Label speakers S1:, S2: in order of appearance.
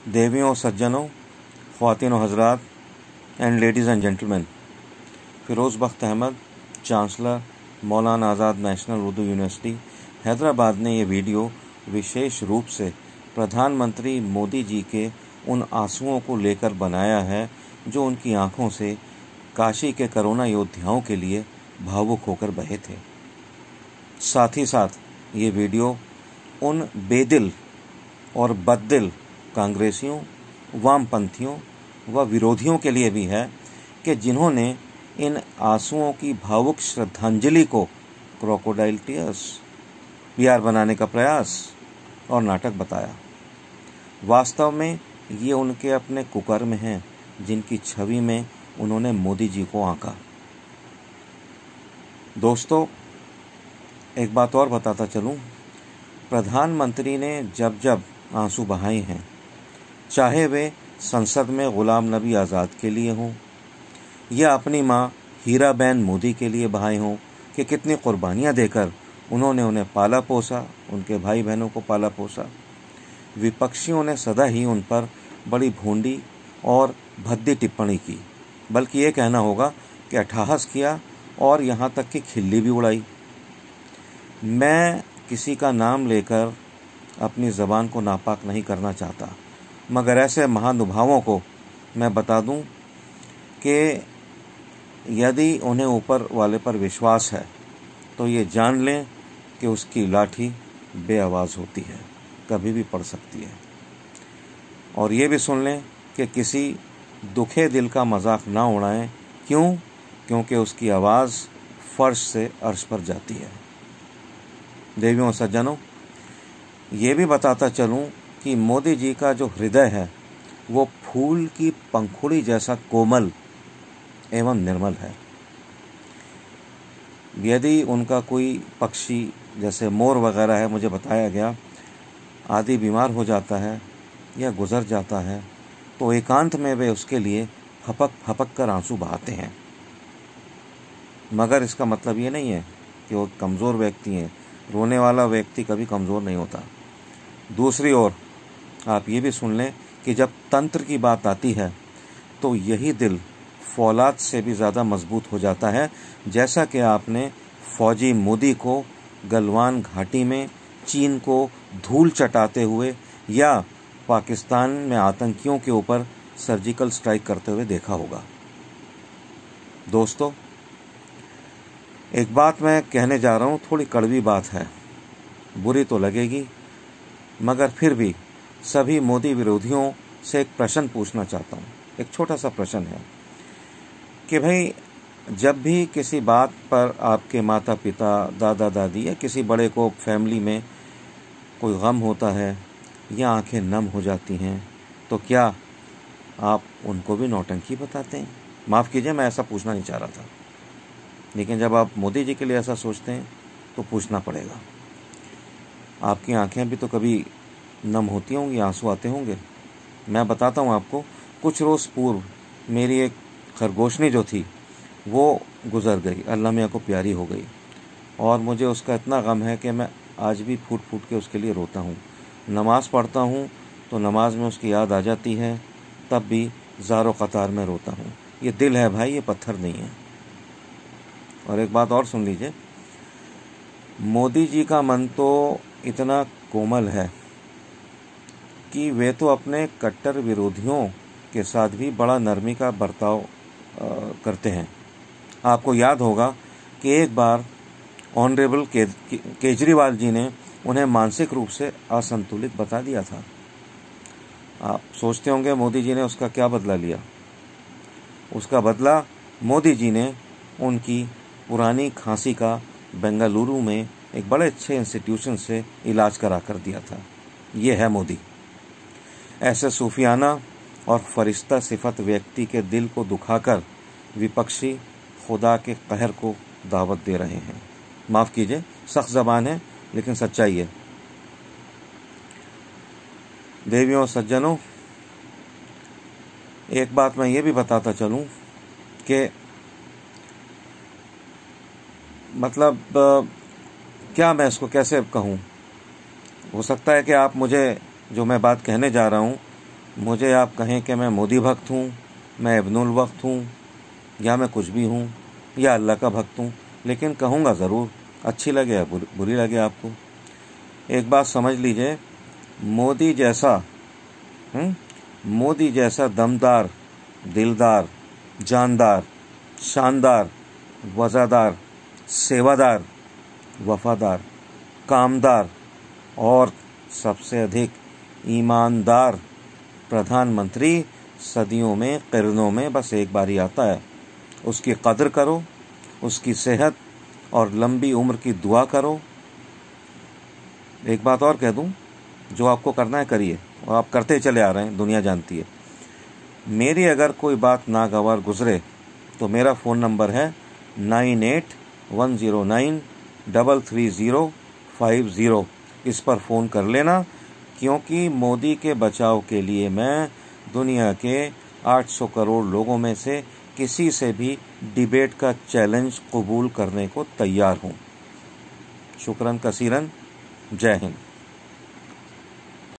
S1: देवियों और सज्जनों, ख्वातीन और हजरात and ladies and gentleman, Firoz Bakht Ahmed, chancellor Maulana Azad national Urdu university Hyderabad ने ये वीडियो विशेष रूप से प्रधानमंत्री मोदी जी के उन आंसुओं को लेकर बनाया है जो उनकी आंखों से काशी के कोरोना योद्धाओं के लिए भावुक होकर बहे थे। साथ ही साथ ये वीडियो उन बेदिल और बददिल कांग्रेसियों, वामपंथियों व विरोधियों के लिए भी है कि जिन्होंने इन आंसुओं की भावुक श्रद्धांजलि को क्रोकोडाइल टीयर्स, पीआर बनाने का प्रयास और नाटक बताया। वास्तव में ये उनके अपने कुकर्म हैं जिनकी छवि में उन्होंने मोदी जी को आंका। दोस्तों, एक बात और बताता चलूं, प्रधानमंत्री ने जब जब आंसू बहाए हैं, चाहे वे संसद में गुलाम नबी आज़ाद के लिए हों या अपनी माँ हीराबेन मोदी के लिए बहाए हों कि कितनी कुर्बानियाँ देकर उन्होंने उन्हें पाला पोसा, उनके भाई बहनों को पाला पोसा, विपक्षियों ने सदा ही उन पर बड़ी भोंडी और भद्दी टिप्पणी की, बल्कि ये कहना होगा कि अट्टहास किया और यहाँ तक कि खिल्ली भी उड़ाई। मैं किसी का नाम लेकर अपनी ज़बान को नापाक नहीं करना चाहता, मगर ऐसे महानुभावों को मैं बता दूं कि यदि उन्हें ऊपर वाले पर विश्वास है तो ये जान लें कि उसकी लाठी बेआवाज़ होती है, कभी भी पड़ सकती है। और ये भी सुन लें कि किसी दुखे दिल का मजाक ना उड़ाएं। क्यों? क्योंकि उसकी आवाज़ फर्श से अर्श पर जाती है। देवियों और सज्जनों, ये भी बताता चलूं कि मोदी जी का जो हृदय है वो फूल की पंखुड़ी जैसा कोमल एवं निर्मल है। यदि उनका कोई पक्षी जैसे मोर वगैरह है, मुझे बताया गया, आदि बीमार हो जाता है या गुजर जाता है तो एकांत में वे उसके लिए फपक फपक कर आंसू बहाते हैं। मगर इसका मतलब ये नहीं है कि वो कमज़ोर व्यक्ति हैं। रोने वाला व्यक्ति कभी कमज़ोर नहीं होता। दूसरी ओर आप ये भी सुन लें कि जब तंत्र की बात आती है तो यही दिल फौलाद से भी ज़्यादा मजबूत हो जाता है, जैसा कि आपने फौजी मोदी को गलवान घाटी में चीन को धूल चटाते हुए या पाकिस्तान में आतंकियों के ऊपर सर्जिकल स्ट्राइक करते हुए देखा होगा। दोस्तों, एक बात मैं कहने जा रहा हूँ, थोड़ी कड़वी बात है, बुरी तो लगेगी, मगर फिर भी सभी मोदी विरोधियों से एक प्रश्न पूछना चाहता हूँ। एक छोटा सा प्रश्न है कि भाई, जब भी किसी बात पर आपके माता पिता, दादा दादी या किसी बड़े को फैमिली में कोई गम होता है या आंखें नम हो जाती हैं, तो क्या आप उनको भी नौटंकी बताते हैं? माफ़ कीजिए, मैं ऐसा पूछना नहीं चाह रहा था, लेकिन जब आप मोदी जी के लिए ऐसा सोचते हैं तो पूछना पड़ेगा। आपकी आंखें भी तो कभी नम होती होंगी, आंसू आते होंगे। मैं बताता हूँ आपको, कुछ रोज़ पूर्व मेरी एक खरगोशनी जो थी वो गुज़र गई, अल्लाह मियाँ को प्यारी हो गई, और मुझे उसका इतना गम है कि मैं आज भी फूट फूट के उसके लिए रोता हूँ। नमाज़ पढ़ता हूँ तो नमाज में उसकी याद आ जाती है, तब भी ज़ारो क़तार में रोता हूँ। ये दिल है भाई, ये पत्थर नहीं है। और एक बात और सुन लीजिए, मोदी जी का मन तो इतना कोमल है कि वे तो अपने कट्टर विरोधियों के साथ भी बड़ा नरमी का बर्ताव करते हैं। आपको याद होगा कि एक बार ऑनरेबल केजरीवाल जी ने उन्हें मानसिक रूप से असंतुलित बता दिया था। आप सोचते होंगे मोदी जी ने उसका क्या बदला लिया। उसका बदला मोदी जी ने उनकी पुरानी खांसी का बेंगलुरु में एक बड़े अच्छे इंस्टीट्यूशन से इलाज करा कर दिया था। ये है मोदी। ऐसे सूफियाना और फरिश्ता सिफत व्यक्ति के दिल को दुखाकर विपक्षी खुदा के कहर को दावत दे रहे हैं। माफ़ कीजिए, सख्त ज़बान है लेकिन सच्चाई है। देवियों और सज्जनों, एक बात मैं ये भी बताता चलूं कि मतलब क्या मैं इसको कैसे कहूं। हो सकता है कि आप मुझे जो मैं बात कहने जा रहा हूं मुझे आप कहें कि मैं मोदी भक्त हूँ, मैं इब्नुल वक्त हूँ, या मैं कुछ भी हूँ, या अल्लाह का भक्त हूँ, लेकिन कहूँगा ज़रूर, अच्छी लगे या बुरी लगे आपको। एक बात समझ लीजिए, मोदी जैसा दमदार, दिलदार, जानदार, शानदार, वज़ादार, सेवादार, वफादार, कामदार और सबसे अधिक ईमानदार प्रधानमंत्री सदियों में, क़र्नों में बस एक बार ही आता है। उसकी कदर करो, उसकी सेहत और लंबी उम्र की दुआ करो। एक बात और कह दूं, जो आपको करना है करिए, और आप करते चले आ रहे हैं, दुनिया जानती है। मेरी अगर कोई बात नागवार गुजरे तो मेरा फ़ोन नंबर है 9810933050। इस पर फ़ोन कर लेना, क्योंकि मोदी के बचाव के लिए मैं दुनिया के 800 करोड़ लोगों में से किसी से भी डिबेट का चैलेंज कबूल करने को तैयार हूँ। शुक्रन कसीरन। जय हिंद।